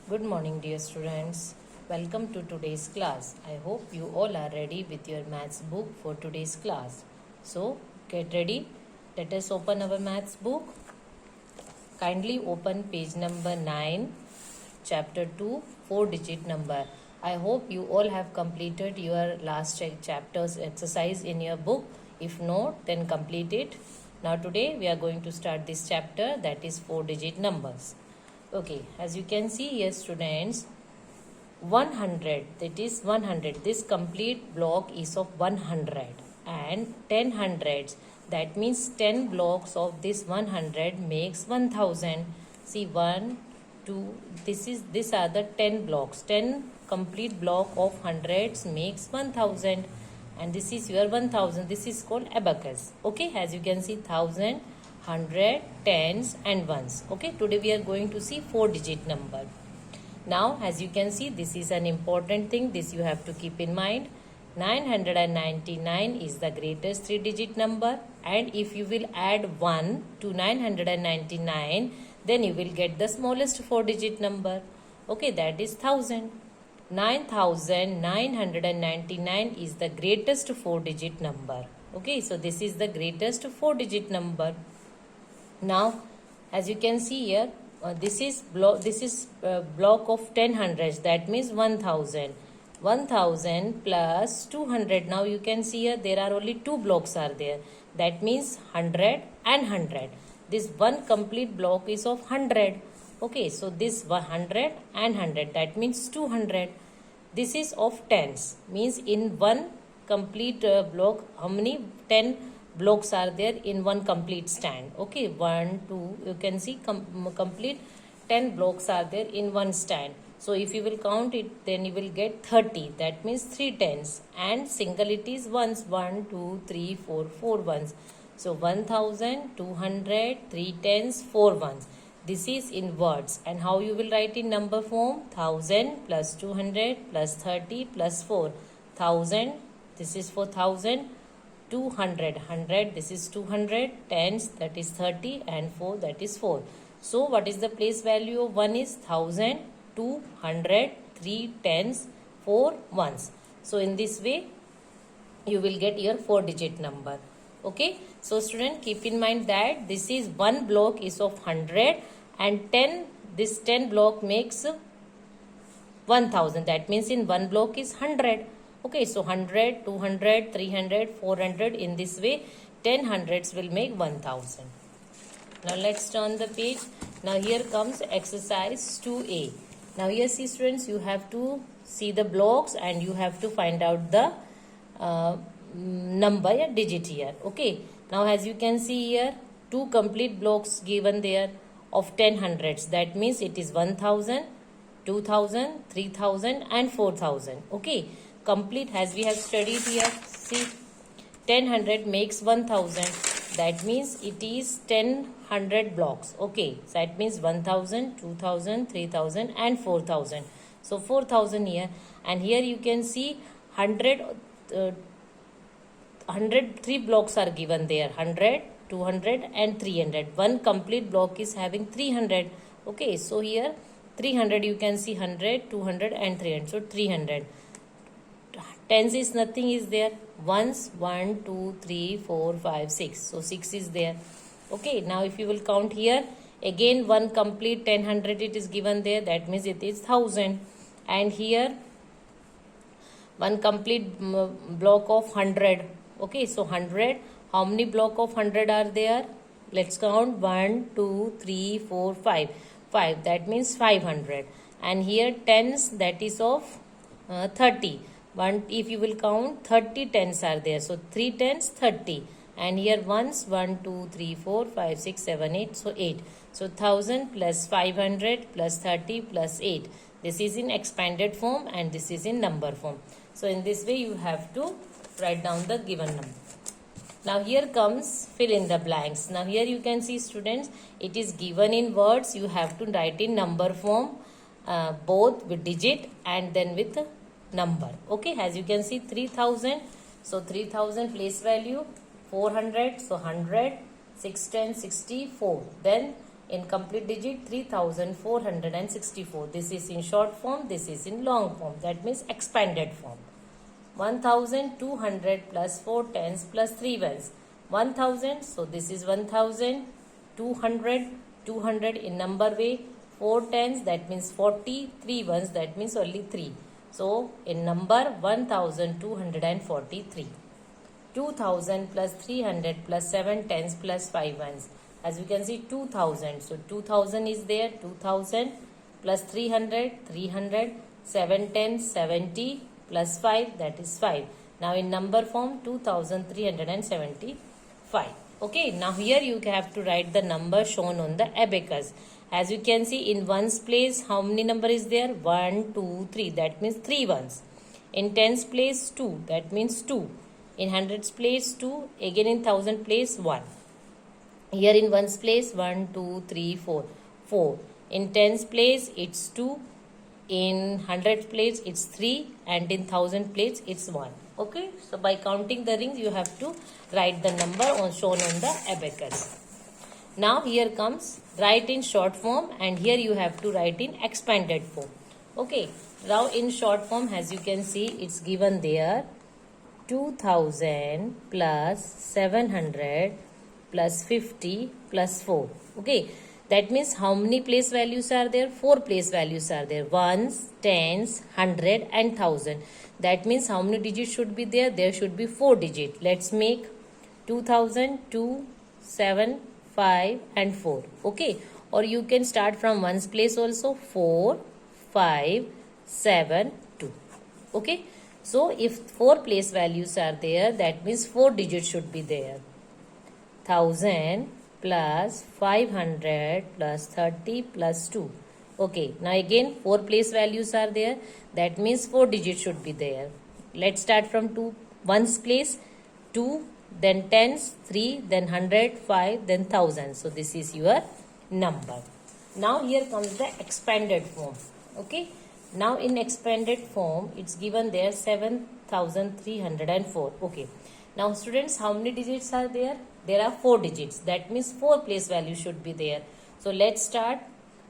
Good morning, dear students. Welcome to today's class. I hope you all are ready with your maths book for today's class. So, get ready. Let us open our maths book. Kindly open page number 9, chapter 2, 4-digit number. I hope you all have completed your last chapter's exercise in your book. If not, then complete it. Now, today we are going to start this chapter, that is 4-digit numbers. Okay, as you can see here, students, 100, that is 100. This complete block is of 100 and 10 hundreds. That means 10 blocks of this 100 makes 1000. See, 1, 2, these are the 10 blocks. 10 complete block of hundreds makes 1000. And this is your 1000. This is called abacus. Okay, as you can see, 1000, 100, tens and ones. Okay, today we are going to see 4-digit number. Now, as you can see, this is an important thing. This you have to keep in mind. 999 is the greatest 3-digit number, and if you will add 1 to 999, then you will get the smallest 4-digit number. Okay, that is 1000. 9999 is the greatest 4-digit number. Okay, so this is the greatest 4-digit number. Now, as you can see here, this is block of 10 hundreds. That means 1000. 1000 plus 200. Now you can see here there are only two blocks are there. That means 100 and 100. This one complete block is of 100. Okay, so this 100 and 100. That means 200. This is of tens. Means in one complete block, how many 10 blocks are there in one complete stand? Okay, 1, 2, you can see complete 10 blocks are there in one stand. So if you will count it, then you will get 30. That means 3 tens, and single it is ones. 1, 2, 3, 4, 4 ones. So 1000, 200, 3 tens, 4 ones. This is in words. And how you will write in number form? 1000 plus 200 plus 30 plus 4. 1000, this is for 1000. 200, 100, this is 200, tens, that is 30, and 4, that is 4. So, what is the place value of 1 is 1000, 200, 3 tens, 4 ones. So, in this way, you will get your 4-digit number. Okay. So, student, keep in mind that this is one block is of 100 and 10, this 10 block makes 1000. That means in one block is 100. Okay, so 100, 200, 300, 400, in this way 10 hundreds will make 1000. Now let's turn the page. Now here comes exercise 2A. Now here see students, you have to see the blocks and you have to find out the number or digit here. Okay, now as you can see here, two complete blocks given there of 10 hundreds. That means it is 1000, 2000, 3000 and 4000. Okay, complete as we have studied here. See, 1000 makes 1000. That means it is 1000 blocks. Okay, so that means 1000, 2000, 3000 and 4000. So 4000 here, and here you can see 3 blocks are given there. 100, 200 and 300. One complete block is having 300. Okay, so here 300 you can see 100, 200 and 300. So 300. Tens is nothing is there. Ones 1, 2, 3, 4, 5, 6. So 6 is there. Okay, now if you will count here, again one complete 1000 it is given there. That means it is 1000. And here one complete block of 100. Okay, so 100. How many block of 100 are there? Let's count. 1, 2, 3, 4, 5. 5. That means 500. And here tens, that is of 30. One, if you will count, 30 tens are there. So 3 tens, 30. And here ones, 1, 2, 3, 4, 5, 6, 7, 8. So 8. So 1000 plus 500 plus 30 plus 8. This is in expanded form and this is in number form. So in this way you have to write down the given number. Now here comes fill in the blanks. Now here you can see students, it is given in words. You have to write in number form, both with digit and then with number. Okay, as you can see 3000. So 3000 place value 400. So 100, 610, 64. Then In complete digit 3464. This is in short form, this is in long form, that means expanded form. 1200 plus 4 tens plus 3 ones. 1000, so this is 1000. 200, 200 in number way. 4 tens, that means 40. 3 ones, that means only 3. So in number 1243. 2000 plus 300 plus 7 tens plus 5 ones. As you can see 2000. So 2000 is there. 2000 plus 300, 300, 7 tens, 70 plus 5, that is 5. Now in number form 2375. Okay, now here you have to write the number shown on the abacus. As you can see in ones place, how many number is there? 1, 2, 3. That means 3 ones. In tens place 2. That means 2. In hundreds place 2. Again in thousand place 1. Here in ones place 1, 2, 3, 4. 4. In tens place it's 2. In hundreds place it's 3. And in thousand place it's 1. Okay. So by counting the rings you have to write the number shown on the abacus. Now here comes write in short form, and here you have to write in expanded form. Okay. Now in short form, as you can see, it's given there 2000 plus 700 plus 50 plus 4. Okay. That means how many place values are there? 4 place values are there. Ones, tens, 100 and 1000. That means how many digits should be there? There should be 4 digits. Let's make 2000, 2, 7, 5 and 4. Okay. Or you can start from ones place also. 4, 5, 7, 2. Okay. So if 4 place values are there, that means 4 digits should be there. 1000 plus 500 plus 30 plus 2. Okay. Now again 4 place values are there. That means 4 digits should be there. Let's start from 2. Ones place 2. Then tens, 3, then 100, 5, then 1000. So this is your number. Now here comes the expanded form. Okay. Now in expanded form, it's given there 7304. Okay. Now students, how many digits are there? There are 4 digits. That means 4 place value should be there. So let's start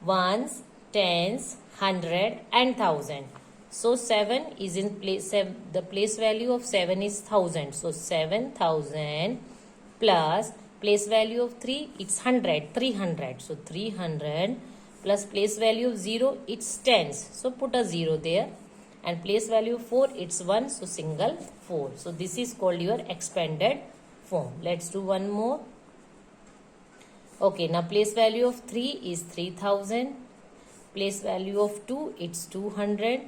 ones, tens, 100 and 1000. So 7 is in place, the place value of 7 is 1000. So 7000 plus place value of 3, it's 100, 300. So 300 plus place value of 0, it's tens. So put a 0 there. And place value of 4, it's 1. So single 4. So this is called your expanded form. Let's do one more. Okay, now place value of 3 is 3000. Place value of 2, it's 200.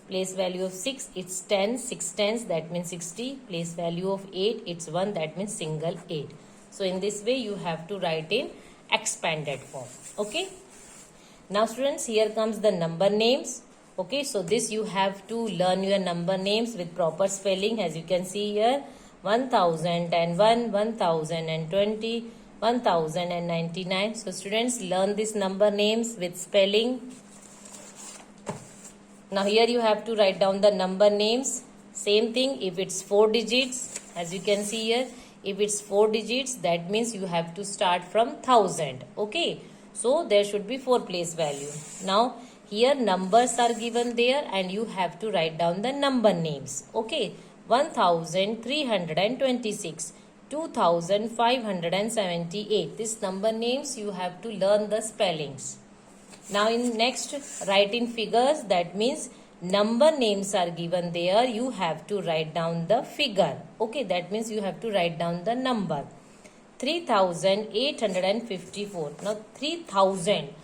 Place value of 6, it's 10. 6 tens, that means 60. Place value of 8, it's 1. That means single 8. So in this way you have to write in expanded form. Okay. Now students, here comes the number names. Okay, so this you have to learn your number names with proper spelling. As you can see here, 1001, 1020, 1099. So students, learn these number names with spelling. Now here you have to write down the number names. Same thing, if it's 4 digits, as you can see here, if it's 4 digits, that means you have to start from 1000. Okay, so there should be 4 place value. Now here numbers are given there and you have to write down the number names. Okay, 1326, 2578. This number names you have to learn the spellings. Now in next, write in figures. That means number names are given there. You have to write down the figure. Okay, that means you have to write down the number. 3854. Now 3000.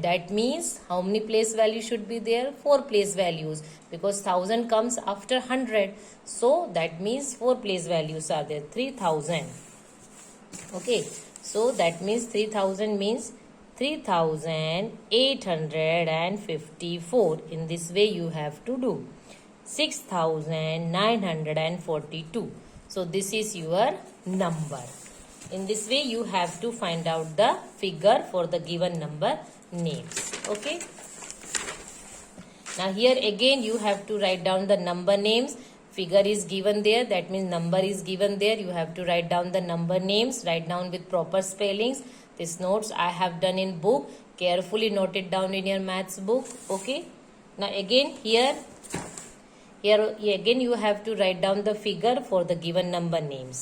That means how many place value should be there? 4 place values, because 1000 comes after 100. So that means 4 place values are there. 3000. Okay, so that means 3000 means 3854. In this way you have to do. 6942. So this is your number. In this way you have to find out the figure for the given number names. Okay. Now here again you have to write down the number names. Figure is given there. That means number is given there. You have to write down the number names. Write down with proper spellings. These notes I have done in book. Carefully note it down in your maths book. Okay. Now again here again you have to write down the figure for the given number names.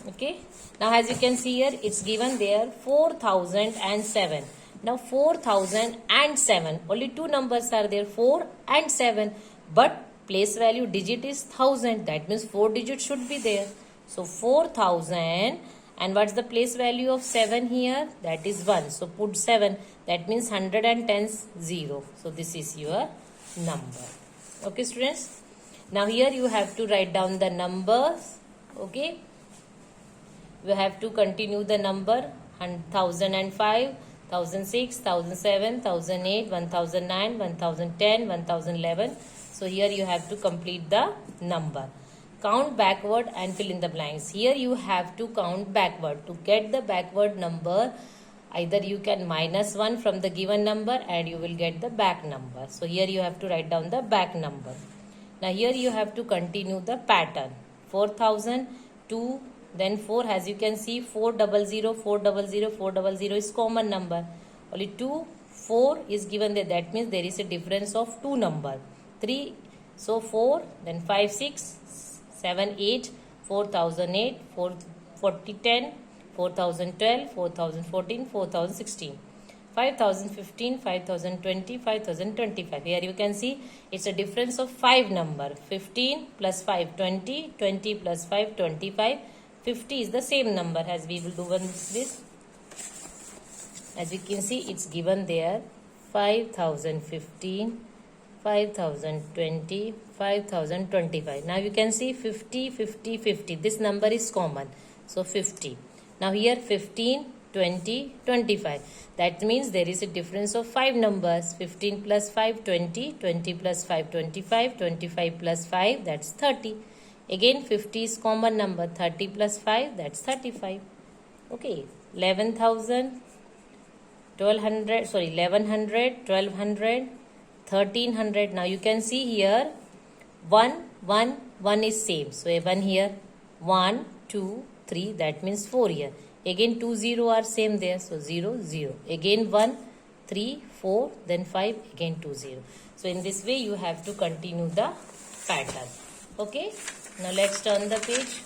Okay. Now as you can see here, it's given there 4007. Now 4007, only two numbers are there, 4 and 7. But place value digit is 1000. That means 4 digits should be there. So 4000, and what's the place value of 7 here? That is 1. So put 7. That means 110 0. So this is your number. Okay students. Now here you have to write down the numbers. Okay. You have to continue the number 1005, 1006, 1007, 1008, 1009, 1010, 1011. So here you have to complete the number. Count backward and fill in the blanks. Here you have to count backward. To get the backward number, either you can minus 1 from the given number and you will get the back number. So here you have to write down the back number. Now here you have to continue the pattern. 4000, 2, then 4, as you can see, 400, 400, 400 is common number. Only 2, 4 is given there. That means there is a difference of 2 number. 3, so 4, then 5, 6, 7, 8, 4008, 4010, 4012, 4014, 4016. 5015, 5020, 5025. Here you can see it's a difference of 5 number. 15 plus 5, 20, 20 plus 5, 25. 50 is the same number as we will do this. As we can see, it's given there 5015, 5020, 5025. Now you can see 50, 50, 50. This number is common. So 50. Now here 15, 20, 25. That means there is a difference of 5 numbers. 15 plus 5, 20, 20 plus 5, 25, 25 plus 5, that's 30. Again 50 is common number. 30 plus 5, that's 35. Okay, 11,000, 1100, 1200, 1300. Now you can see here 1, 1, 1 is same. So a 1 here, 1, 2, 3, that means 4 here. Again 2, 0 are same there. So 0, 0. Again 1, 3, 4, then 5, again 2, 0. So in this way you have to continue the pattern. Okay. Now let's turn the page.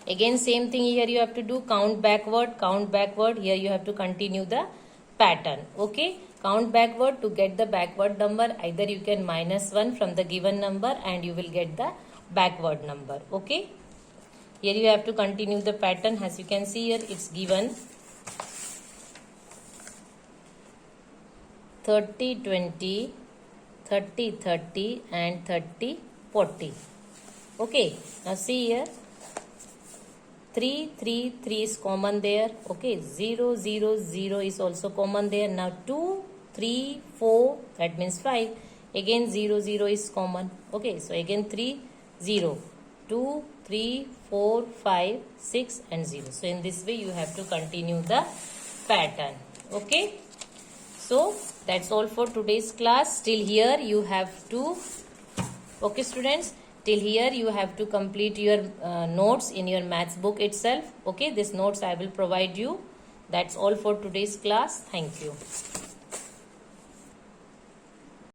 Again same thing here you have to do. Count backward, count backward. Here you have to continue the pattern. Okay. Count backward. To get the backward number, either you can minus 1 from the given number and you will get the backward number. Okay. Here you have to continue the pattern. As you can see here, it's given 30, 20, 30, 30 and 30, 40. Okay. Now see here. 3, 3, 3 is common there. Okay. 0, 0, 0 is also common there. Now 2, 3, 4, that means 5. Again 0, 0 is common. Okay. So again 3, 0. 2, 3, 4, 5, 6 and 0. So in this way you have to continue the pattern. Okay. So that's all for today's class. Till here you have to, okay students, till here you have to complete your notes in your maths book itself. Okay. These notes I will provide you. That's all for today's class. Thank you.